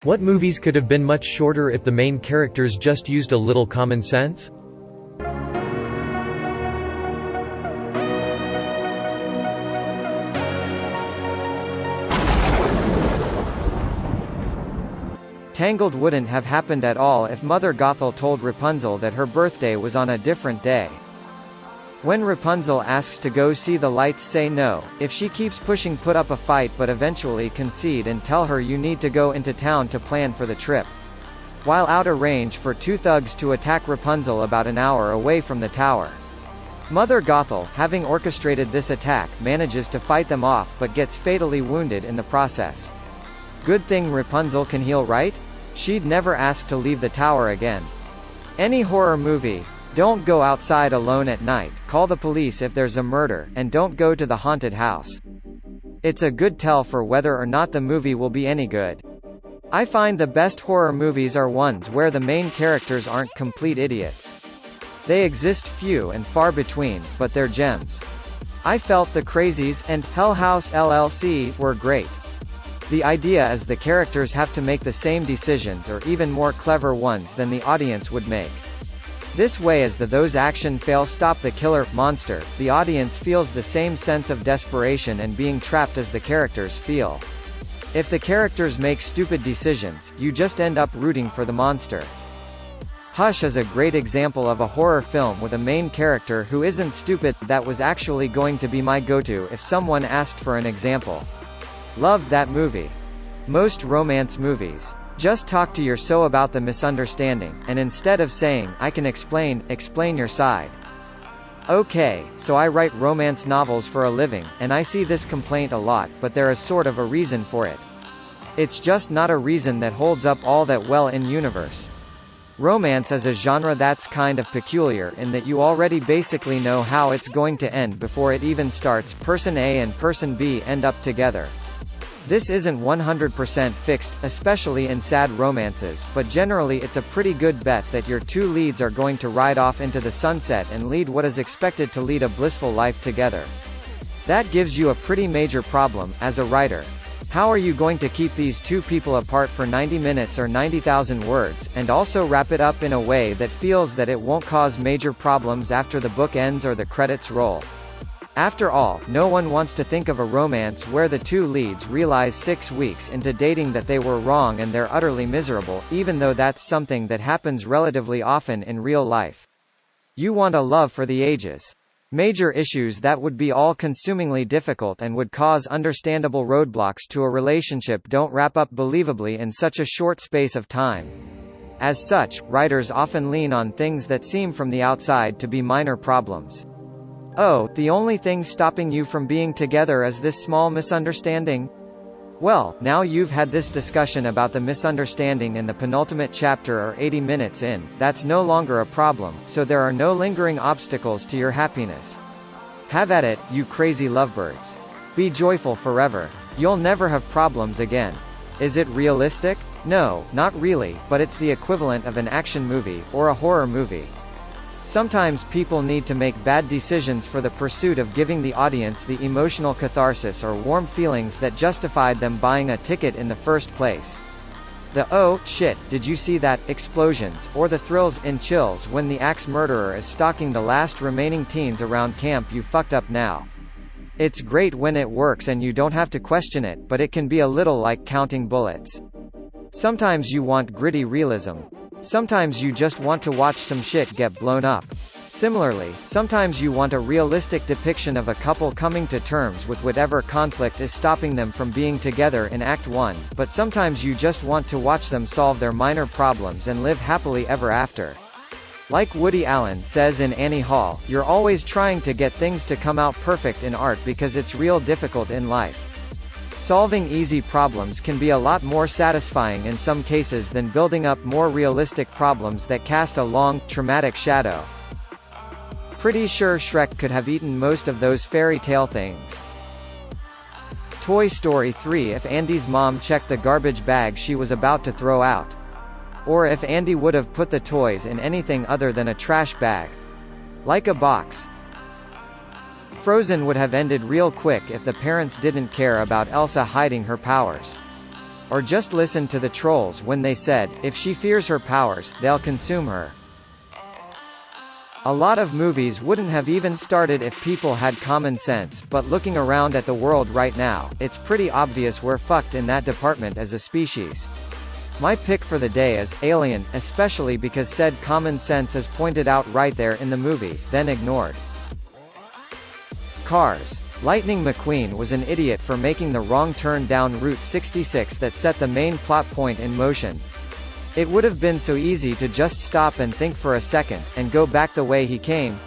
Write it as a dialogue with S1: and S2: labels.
S1: What movies could have been much shorter if the main characters just used a little common sense?
S2: Tangled wouldn't have happened at all if Mother Gothel told Rapunzel that her birthday was on a different day. When Rapunzel asks to go see the lights, say no. If she keeps pushing, put up a fight but eventually concede and tell her you need to go into town to plan for the trip. While out, arrange for two thugs to attack Rapunzel about an hour away from the tower. Mother Gothel, having orchestrated this attack, manages to fight them off but gets fatally wounded in the process. Good thing Rapunzel can heal, right? She'd never ask to leave the tower again. Any horror movie. Don't go outside alone at night, call the police if there's a murder, and don't go to the haunted house. It's a good tell for whether or not the movie will be any good. I find the best horror movies are ones where the main characters aren't complete idiots. They exist few and far between, but they're gems. I felt The Crazies and Hell House LLC were great. The idea is the characters have to make the same decisions or even more clever ones than the audience would make. This way, as those action fail stop the killer monster, the audience feels the same sense of desperation and being trapped as the characters feel. If the characters make stupid decisions, you just end up rooting for the monster. Hush is a great example of a horror film with a main character who isn't stupid. That was actually going to be my go-to if someone asked for an example. Loved that movie. Most romance movies just talk to your so about the misunderstanding, and instead of saying, I can explain your side. Okay, so I write romance novels for a living, and I see this complaint a lot, but there is sort of a reason for it. It's just not a reason that holds up all that well in universe. Romance is a genre that's kind of peculiar in that you already basically know how it's going to end before it even starts. Person A and person B end up together. This isn't 100% fixed, especially in sad romances, but generally it's a pretty good bet that your two leads are going to ride off into the sunset and lead what is expected to lead a blissful life together. That gives you a pretty major problem, as a writer. How are you going to keep these two people apart for 90 minutes or 90,000 words, and also wrap it up in a way that feels that it won't cause major problems after the book ends or the credits roll? After all, no one wants to think of a romance where the two leads realize 6 weeks into dating that they were wrong and they're utterly miserable, even though that's something that happens relatively often in real life. You want a love for the ages. Major issues that would be all-consumingly difficult and would cause understandable roadblocks to a relationship don't wrap up believably in such a short space of time. As such, writers often lean on things that seem from the outside to be minor problems. Oh, the only thing stopping you from being together is this small misunderstanding? Well, now you've had this discussion about the misunderstanding in the penultimate chapter or 80 minutes in, that's no longer a problem, so there are no lingering obstacles to your happiness. Have at it, you crazy lovebirds. Be joyful forever. You'll never have problems again. Is it realistic? No, not really, but it's the equivalent of an action movie, or a horror movie. Sometimes people need to make bad decisions for the pursuit of giving the audience the emotional catharsis or warm feelings that justified them buying a ticket in the first place. The "oh, shit, did you see that" explosions, or the thrills and chills when the axe murderer is stalking the last remaining teens around camp. You fucked up now. It's great when it works and you don't have to question it, but it can be a little like counting bullets. Sometimes you want gritty realism. Sometimes you just want to watch some shit get blown up. Similarly, sometimes you want a realistic depiction of a couple coming to terms with whatever conflict is stopping them from being together in Act 1, but sometimes you just want to watch them solve their minor problems and live happily ever after. Like Woody Allen says in Annie Hall, you're always trying to get things to come out perfect in art because it's real difficult in life. Solving easy problems can be a lot more satisfying in some cases than building up more realistic problems that cast a long, traumatic shadow. Pretty sure Shrek could have eaten most of those fairy tale things. Toy Story 3. If Andy's mom checked the garbage bag she was about to throw out. Or if Andy would have put the toys in anything other than a trash bag. Like a box. Frozen would have ended real quick if the parents didn't care about Elsa hiding her powers. or just listened to the trolls when they said, if she fears her powers, they'll consume her. A lot of movies wouldn't have even started if people had common sense, but looking around at the world right now, it's pretty obvious we're fucked in that department as a species. My pick for the day is Alien, especially because said common sense is pointed out right there in the movie, then ignored. Cars. Lightning McQueen was an idiot for making the wrong turn down Route 66 that set the main plot point in motion. It would have been so easy to just stop and think for a second, and go back the way he came,